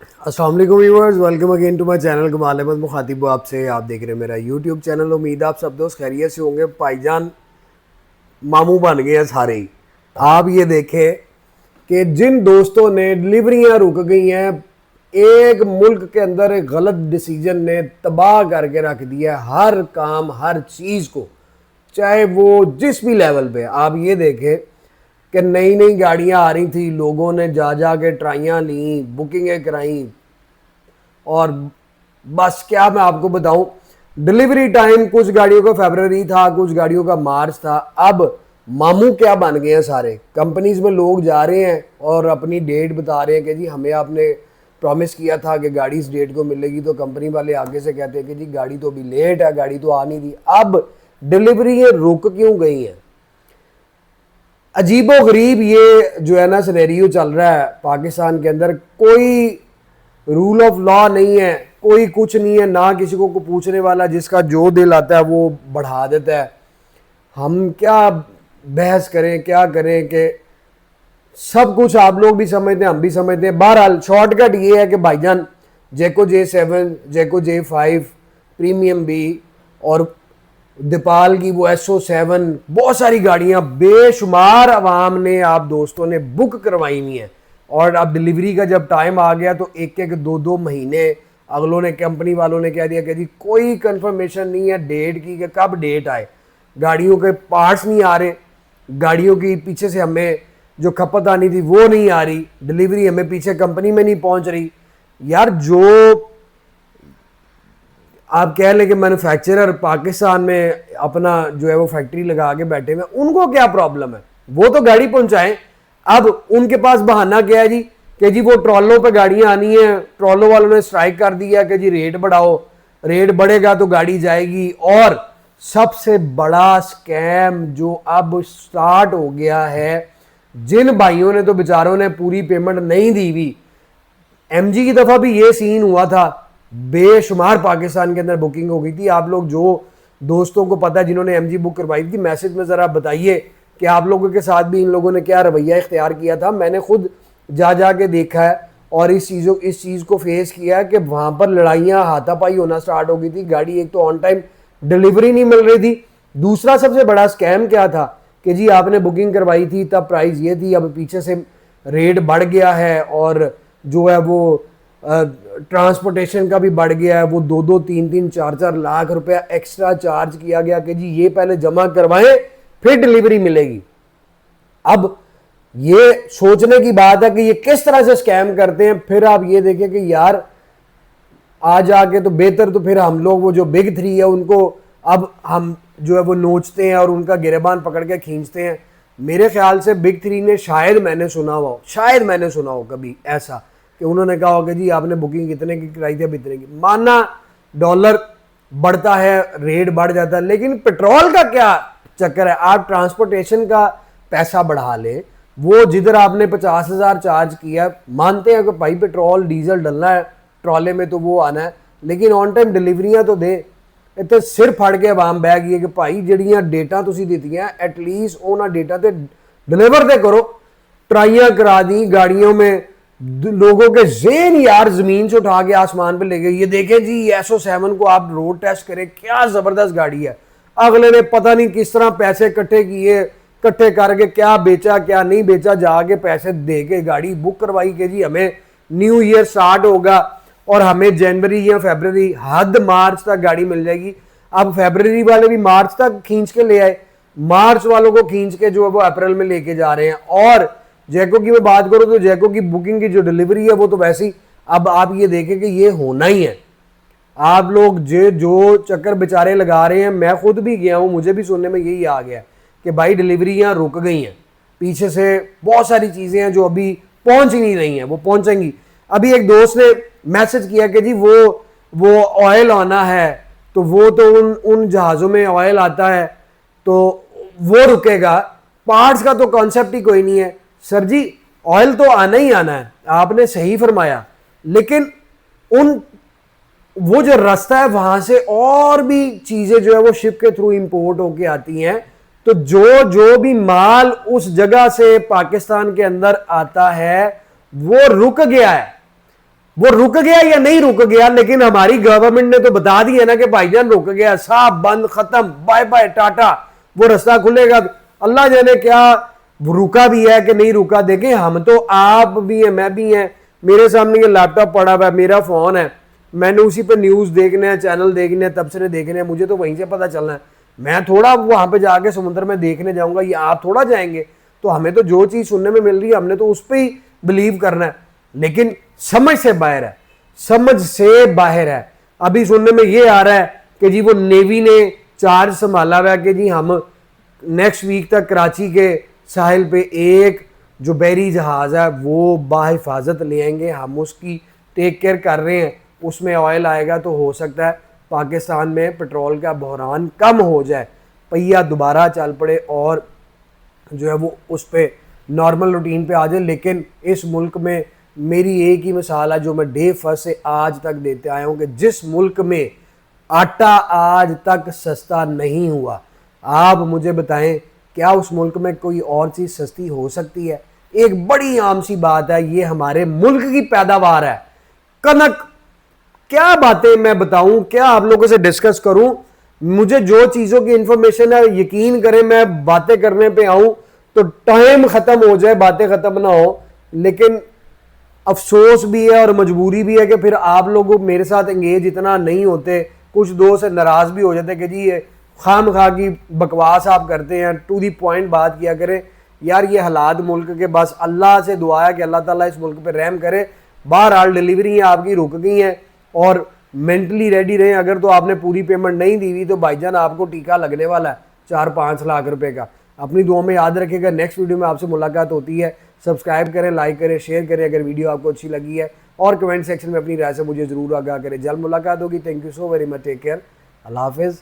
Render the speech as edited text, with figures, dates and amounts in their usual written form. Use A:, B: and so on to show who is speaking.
A: अस्सलाम वालेकुम viewers, welcome again to my channel. Kamal Ahmed मुखातिब हूं आपसे। आप देख रहे हैं मेरा यूट्यूब चैनल। उम्मीद है आप सब दोस्त खैरियत से होंगे। भाईजान मामू बन गए हैं सारे ही। आप ये देखें कि जिन दोस्तों ने डिलीवरियां रुक गई हैं, एक मुल्क के अंदर एक गलत डिसीजन ने तबाह करके रख दिया है हर काम हर चीज़ को, चाहे वो जिस भी लेवल पे। आप ये देखें कि नई नई गाड़ियां आ रही थी, लोगों ने जा जा के ट्राइयां ली, बुकिंगें कराई, और बस क्या मैं आपको बताऊं, डिलीवरी टाइम कुछ गाड़ियों का फरवरी था, कुछ गाड़ियों का मार्च था। अब मामू क्या बन गए हैं सारे। कंपनीज में लोग जा रहे हैं और अपनी डेट बता रहे हैं कि जी हमें आपने प्रॉमिस किया था कि गाड़ी इस डेट को मिलेगी, तो कंपनी वाले आगे से कहते हैं कि जी गाड़ी तो अभी लेट है, गाड़ी तो आ नहीं थी। अब डिलीवरी ये रुक क्यों गई है? अजीबो गरीब ये जो है ना सिनेरियो चल रहा है पाकिस्तान के अंदर। कोई रूल ऑफ लॉ नहीं है, कोई कुछ नहीं है, ना किसी को पूछने वाला। जिसका जो दिल आता है वो बढ़ा देता है। हम क्या बहस करें, क्या करें कि सब कुछ आप लोग भी समझते हैं, हम भी समझते हैं। बहरहाल शॉर्टकट ये है कि भाईजान जैको J7, जैको J5 प्रीमियम बी और दीपाल की वो SO7, बहुत सारी गाड़ियां बेशुमार आवाम ने, आप दोस्तों ने बुक करवाई हुई हैं। और अब डिलीवरी का जब टाइम आ गया तो एक एक दो दो महीने अगलों ने, कंपनी वालों ने कह दिया कि जी कोई कंफर्मेशन नहीं है डेट की कि कब डेट आए। गाड़ियों के पार्ट्स नहीं आ रहे, गाड़ियों की पीछे से हमें जो खपत आनी थी वो नहीं आ रही, डिलीवरी हमें पीछे कंपनी में नहीं पहुंच रही। यार जो आप कह लें कि मैन्युफैक्चरर पाकिस्तान में अपना जो है वो फैक्ट्री लगा के बैठे हुए, उनको क्या प्रॉब्लम है? वो तो गाड़ी पहुंचाएं। अब उनके पास बहाना क्या है जी कि जी वो ट्रॉलों पे गाड़ियां आनी है, ट्रॉलों वालों ने स्ट्राइक कर दिया कि जी रेट बढ़ाओ, रेट बढ़ेगा तो गाड़ी जाएगी। और सबसे बड़ा स्कैम जो अब स्टार्ट हो गया है, जिन भाइयों ने तो बेचारों ने पूरी पेमेंट नहीं दी हुई, एमजी की दफा भी ये सीन हुआ था। बेशुमार पाकिस्तान के अंदर बुकिंग हो गई थी। आप लोग जो दोस्तों को पता है जिन्होंने एमजी बुक करवाई थी, मैसेज में ज़रा बताइए कि आप लोगों के साथ भी इन लोगों ने क्या रवैया इख्तियार किया था। मैंने खुद जा जा के देखा है और इस चीज़ को फेस किया है कि वहाँ पर लड़ाइयाँ हाथापाई होना स्टार्ट हो गई थी। गाड़ी एक तो ऑन टाइम डिलीवरी नहीं मिल रही थी, दूसरा सबसे बड़ा स्कैम क्या था कि जी आपने बुकिंग करवाई थी तब प्राइस ये थी, अब पीछे से रेट बढ़ गया है और जो है वो ट्रांसपोर्टेशन का भी बढ़ गया है। वो 2-2, 3-3, 4-4 लाख रुपया एक्स्ट्रा चार्ज किया गया कि जी ये पहले जमा करवाएं फिर डिलीवरी मिलेगी। अब ये सोचने की बात है कि ये किस तरह से स्कैम करते हैं। फिर आप ये देखें कि यार आज आके तो बेहतर तो फिर हम लोग वो जो बिग थ्री है उनको अब हम जो है वो नोचते हैं और उनका गिरेबान पकड़ के खींचते हैं। मेरे ख्याल से बिग थ्री ने शायद मैंने सुना हो कभी ऐसा कि उन्होंने कहा हो कि जी आपने बुकिंग कितने की कराई थी, अब इतने की। माना डॉलर बढ़ता है, रेट बढ़ जाता है, लेकिन पेट्रोल का क्या चक्कर है? आप ट्रांसपोर्टेशन का पैसा बढ़ा ले, वो जिधर आपने 50,000 चार्ज किया, मानते हैं कि भाई पेट्रोल डीजल डलना है ट्रॉले में तो वो आना है, लेकिन ऑन टाइम डिलीवरियां तो दे। इतने सिर फड़ के आवाम बह गई है कि भाई जड़ियां डेटा तुसी दित्तियां एटलीस्ट उन्होंने डेटा ते डिलीवर ते करो। ट्राइयां करा दी गाड़ियों में, लोगों के ज़ेन यार जमीन से उठा के आसमान पे ले गए। ये देखें जी SO7 को आप रोड टेस्ट करें, क्या जबरदस्त गाड़ी है। अगले ने पता नहीं किस तरह पैसे इकट्ठे किए, इकट्ठे करके क्या बेचा क्या नहीं बेचा, जाके पैसे दे के गाड़ी बुक करवाई कि जी हमें न्यू ईयर स्टार्ट होगा और हमें जनवरी या फरवरी हद मार्च तक गाड़ी मिल जाएगी। अब फरवरी वाले भी मार्च तक खींच के ले आए, मार्च वालों को खींच के जो है वो अप्रैल में लेके जा रहे हैं। और जैको की मैं बात करूं तो जैको की बुकिंग की जो डिलीवरी है वो तो वैसे ही, अब आप ये देखें कि ये होना ही है। आप लोग जो चक्कर बेचारे लगा रहे हैं, मैं खुद भी गया हूं, मुझे भी सुनने में यही आ गया कि भाई डिलीवरियां रुक गई हैं, पीछे से बहुत सारी चीज़ें हैं जो अभी पहुंच ही नहीं रही हैं, वो पहुंचेंगी। अभी एक दोस्त ने मैसेज किया कि जी वो ऑयल आना है, तो वो तो उन जहाज़ों में ऑयल आता है तो वो रुकेगा, पार्ट्स का तो कॉन्सेप्ट ही कोई नहीं है। सर जी ऑयल तो आना ही आना है, आपने सही फरमाया, लेकिन उन वो जो रास्ता है वहां से और भी चीजें जो है वो शिप के थ्रू इंपोर्ट होके आती हैं। तो जो भी माल उस जगह से पाकिस्तान के अंदर आता है वो रुक गया है। वो रुक गया या नहीं रुक गया, लेकिन हमारी गवर्नमेंट ने तो बता दिया ना कि भाईजान रुक गया, साहब बंद, खत्म, बाय बाय टाटा, वो रास्ता खुलेगा। अल्लाह जाने क्या रुका भी है कि नहीं रुका। देखें हम तो, आप भी हैं, मैं भी हैं, मेरे सामने ये लैपटॉप पड़ा हुआ है, मेरा फोन है, मैंने उसी पे न्यूज़ देखने हैं, चैनल देखने हैं, तबसरे देखने हैं, मुझे तो वहीं से पता चलना है। मैं थोड़ा वहां पे जाके समुद्र में देखने जाऊंगा, या आप थोड़ा जाएंगे। तो हमें तो जो चीज़ सुनने में मिल रही है हमने तो उस पर ही बिलीव करना है, लेकिन समझ से बाहर है, समझ से बाहर है। अभी सुनने में ये आ रहा है कि जी वो नेवी ने चार्ज संभाला हुआ है कि जी हम नेक्स्ट वीक तक कराची के साहिल पे एक जो बहरी जहाज़ है वो बाहिफाजत ले आएंगे, हम उसकी टेक केयर कर रहे हैं, उसमें ऑयल आएगा तो हो सकता है पाकिस्तान में पेट्रोल का बहरान कम हो जाए, पहिया दोबारा चल पड़े और जो है वो उस पर नॉर्मल रूटीन पे आ जाए। लेकिन इस मुल्क में मेरी एक ही मिसाल है जो मैं डे फर्स्ट से आज तक देते आया हूँ कि जिस मुल्क में आटा आज तक सस्ता नहीं हुआ, आप मुझे बताएं क्या उस मुल्क में कोई और चीज़ सस्ती हो सकती है? एक बड़ी आम सी बात है, ये हमारे मुल्क की पैदावार है, कनक। क्या बातें मैं बताऊं, क्या आप लोगों से डिस्कस करूं, मुझे जो चीज़ों की इंफॉर्मेशन है यकीन करें मैं बातें करने पे आऊं तो टाइम ख़त्म हो जाए, बातें ख़त्म ना हो। लेकिन अफसोस भी है और मजबूरी भी है कि फिर आप लोग मेरे साथ एंगेज इतना नहीं होते, कुछ दोस्त नाराज़ भी हो जाते कि जी ये खाम खा की बकवास आप करते हैं, टू दी पॉइंट बात किया करें। यार ये हालात मुल्क के, बस अल्लाह से दुआ है कि अल्लाह ताला इस मुल्क पे रहम करे। बहरहाल डिलीवरी आपकी रुक गई हैं और मेंटली रेडी रहें। अगर तो आपने पूरी पेमेंट नहीं दी हुई तो भाईजान आपको टीका लगने वाला है 4-5 लाख रुपए का। अपनी दुआ में याद रखिएगा। नेक्स्ट वीडियो में आपसे मुलाकात होती है। सब्सक्राइब करें, लाइक करें, शेयर करें अगर वीडियो आपको अच्छी लगी है, और कमेंट सेक्शन में अपनी राय से मुझे ज़रूर आगाह करें। जल्द मुलाकात होगी। Thank you so very much, take care, अल्लाह हाफिज़।